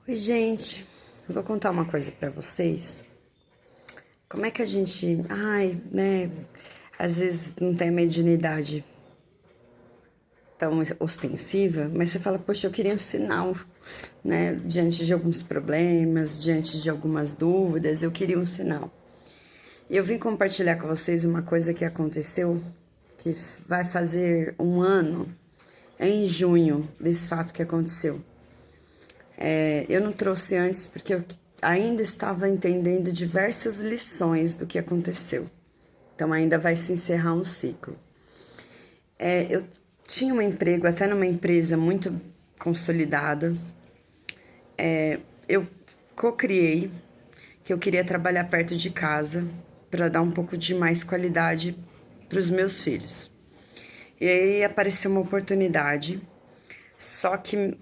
Oi, gente. Eu vou contar uma coisa pra vocês. Como é que a gente, às vezes não tem a mediunidade tão ostensiva, mas você fala, poxa, eu queria um sinal, né? Diante de alguns problemas, diante de algumas dúvidas, eu queria um sinal. E eu vim compartilhar com vocês uma coisa que aconteceu, que vai fazer um ano, em junho, desse fato que aconteceu. Eu não trouxe antes porque eu ainda estava entendendo diversas lições do que aconteceu. Então ainda vai se encerrar um ciclo. Eu tinha um emprego até numa empresa muito consolidada. Eu co-criei que eu queria trabalhar perto de casa para dar um pouco de mais qualidade para os meus filhos. E aí apareceu uma oportunidade, só que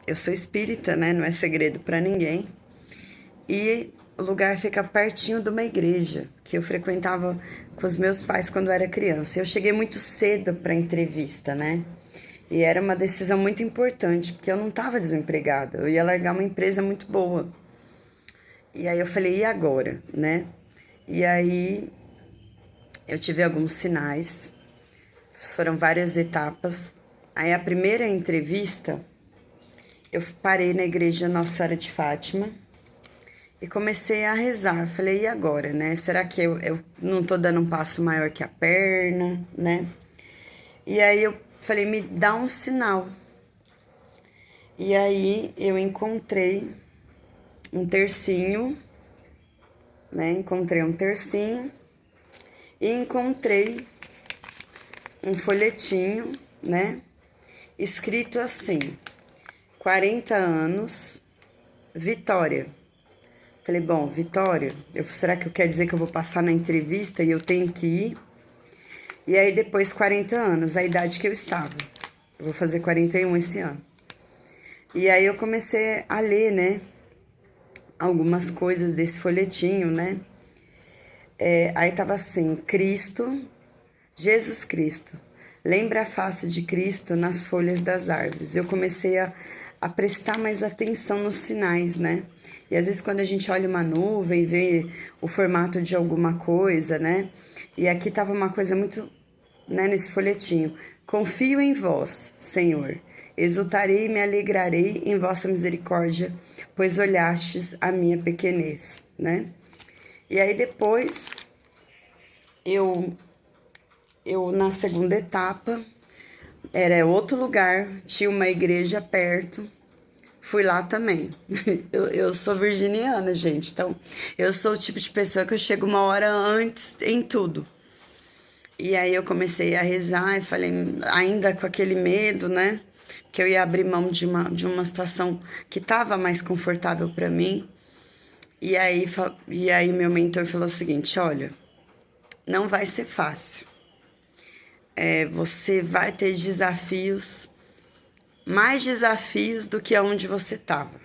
eu sou espírita, né? Não é segredo para ninguém. E o lugar fica pertinho de uma igreja que eu frequentava com os meus pais quando eu era criança. Eu cheguei muito cedo para a entrevista, né? E era uma decisão muito importante, porque eu não estava desempregada. Eu ia largar uma empresa muito boa. E aí eu falei, e agora, né? E aí eu tive alguns sinais. Foram várias etapas. Aí a primeira entrevista, eu parei na igreja Nossa Senhora de Fátima e comecei a rezar. Falei, e agora, né? Será que eu não tô dando um passo maior que a perna, né? E aí eu falei, me dá um sinal. E aí eu encontrei um tercinho, né? Encontrei um tercinho e encontrei um folhetinho, né? Escrito assim, 40 anos, Vitória. Falei, bom, Vitória, será que quer dizer que eu vou passar na entrevista e eu tenho que ir? E aí depois 40 anos, a idade que eu estava. Eu vou fazer 41 esse ano. E aí eu comecei a ler, né, algumas coisas desse folhetinho, né? Aí tava assim, Cristo, Jesus Cristo, lembra a face de Cristo nas folhas das árvores. Eu comecei a prestar mais atenção nos sinais, né? E às vezes quando a gente olha uma nuvem, vê o formato de alguma coisa, né? E aqui tava uma coisa muito, né, nesse folhetinho. Confio em vós, Senhor. Exultarei e me alegrarei em vossa misericórdia, pois olhastes a minha pequenez, né? E aí depois eu na segunda etapa, era outro lugar, tinha uma igreja perto, fui lá também. Eu sou virginiana, gente, então eu sou o tipo de pessoa que eu chego uma hora antes em tudo. E aí eu comecei a rezar e falei, ainda com aquele medo, né? Que eu ia abrir mão de uma situação que estava mais confortável para mim. E aí meu mentor falou o seguinte, olha, não vai ser fácil. Você vai ter desafios, mais desafios do que aonde você estava.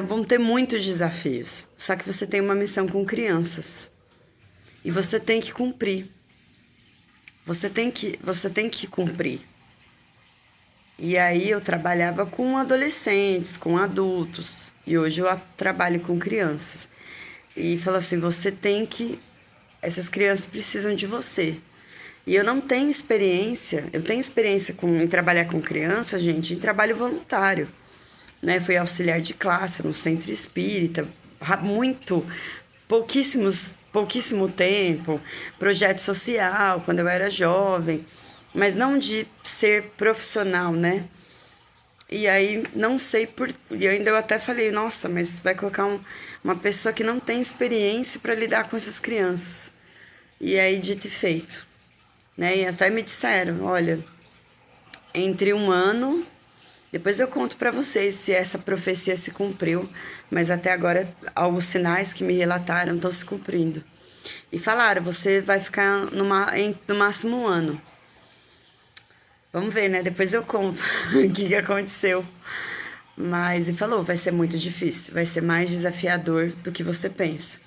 Vão ter muitos desafios, só que você tem uma missão com crianças e você tem que cumprir. Você tem que cumprir. E aí eu trabalhava com adolescentes, com adultos, e hoje eu trabalho com crianças. E falou assim, essas crianças precisam de você. E eu não tenho experiência, eu tenho experiência em trabalhar com criança, gente, em trabalho voluntário, né? Fui auxiliar de classe no centro espírita, pouquíssimo tempo, projeto social, quando eu era jovem, mas não de ser profissional, né? E aí, não sei por... E ainda eu até falei, nossa, mas vai colocar uma pessoa que não tem experiência para lidar com essas crianças. E aí, dito e feito. Né? E até me disseram, olha, entre um ano, depois eu conto para vocês se essa profecia se cumpriu, mas até agora alguns sinais que me relataram estão se cumprindo. E falaram, você vai ficar no máximo um ano. Vamos ver, né? Depois eu conto o que aconteceu. Mas, e falou, vai ser muito difícil, vai ser mais desafiador do que você pensa.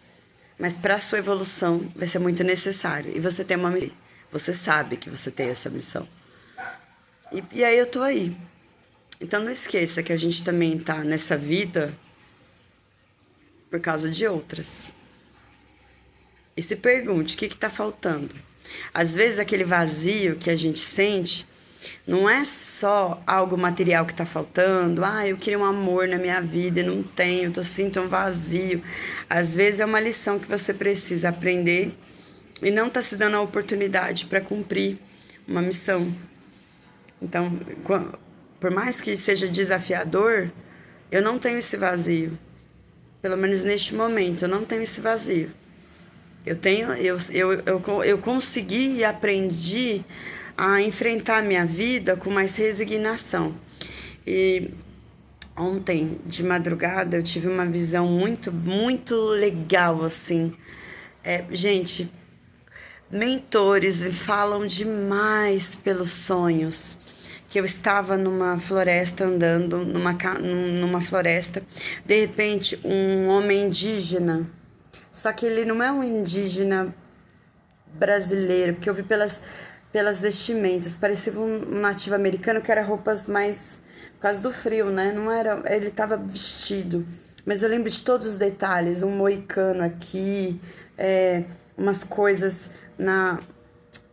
Mas para a sua evolução vai ser muito necessário. E você tem uma missão. Você sabe que você tem essa missão. E aí eu tô aí. Então não esqueça que a gente também tá nessa vida por causa de outras. E se pergunte, o que tá faltando? Às vezes aquele vazio que a gente sente não é só algo material que tá faltando. Ah, eu queria um amor na minha vida e não tenho, tô sinto um vazio. Às vezes é uma lição que você precisa aprender e não tá se dando a oportunidade para cumprir uma missão. Então, por mais que seja desafiador, eu não tenho esse vazio. Pelo menos neste momento, eu não tenho esse vazio. Eu consegui e aprendi a enfrentar a minha vida com mais resignação. E ontem, de madrugada, eu tive uma visão muito legal, assim. Gente, mentores me falam demais pelos sonhos. Que eu estava numa floresta andando, numa floresta. De repente, um homem indígena. Só que ele não é um indígena brasileiro, porque eu vi pelas vestimentas. Parecia um nativo americano que era roupas mais... Por causa do frio, né? Não era... Ele estava vestido. Mas eu lembro de todos os detalhes. Um moicano aqui, umas coisas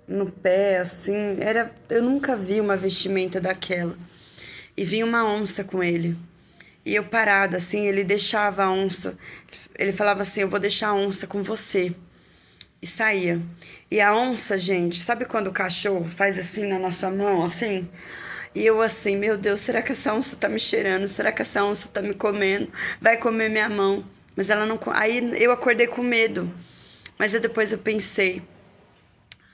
no pé, assim. Eu nunca vi uma vestimenta daquela. E vinha uma onça com ele. E eu parada, assim, ele deixava a onça. Ele falava assim, eu vou deixar a onça com você. E saía. E a onça, gente, sabe quando o cachorro faz assim na nossa mão, assim? E eu assim, meu Deus, será que essa onça tá me cheirando? Será que essa onça tá me comendo? Vai comer minha mão. Mas ela não... Aí eu acordei com medo. Mas depois eu pensei,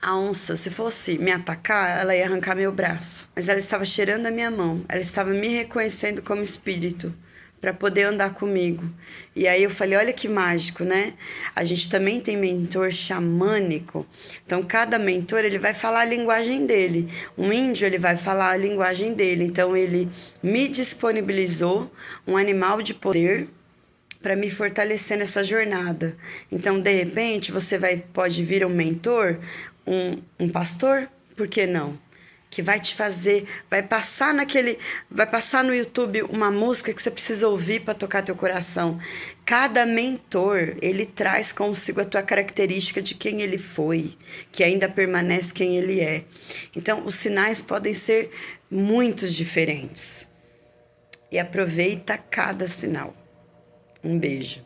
a onça, se fosse me atacar, ela ia arrancar meu braço. Mas ela estava cheirando a minha mão. Ela estava me reconhecendo como espírito para poder andar comigo. E aí eu falei, olha que mágico, né? A gente também tem mentor xamânico. Então cada mentor ele vai falar a linguagem dele. Um índio ele vai falar a linguagem dele. Então ele me disponibilizou um animal de poder para me fortalecer nessa jornada. Então, de repente, pode vir um mentor, um pastor, por que não? Que vai te fazer, vai passar no YouTube uma música que você precisa ouvir para tocar teu coração. Cada mentor, ele traz consigo a tua característica de quem ele foi, que ainda permanece quem ele é. Então, os sinais podem ser muito diferentes. E aproveita cada sinal. Um beijo.